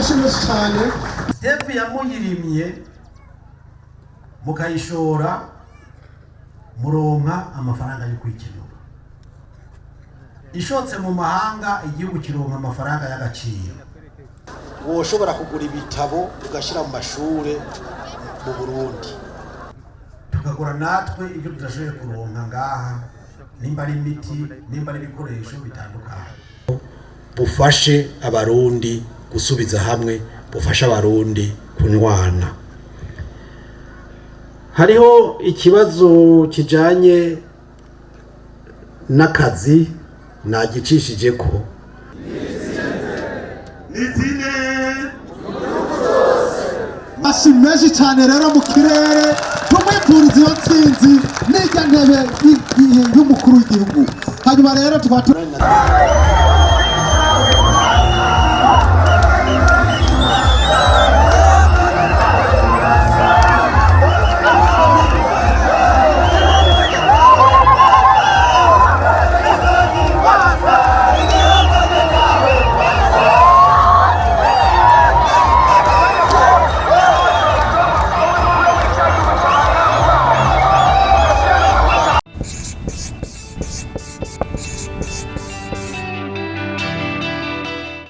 amashimwe cyane step yamuyirimye mukayishora muronka amafaranga yo kwikenura ishotse mu mahanga igihugu kironka amafaranga y'agaciro woshobora kugura ibitabo ugashira mu mashure mu Burundi tukagura natwe ibyo tudashoboye kuronka ngaha nimba ari imiti nimba ari ibikoresho bitandukanye bufashe abarundi gusubiza hamwe bufasha abarundi kunywana. Hariho ikibazo kijanye n'akazi nagicishije ko nizine mashimeje cyane rero mu kirere tumwipfuriza iyo ntsinzi n'ijya ntebe y'umukuru w'igihugu hanyuma rero tubatura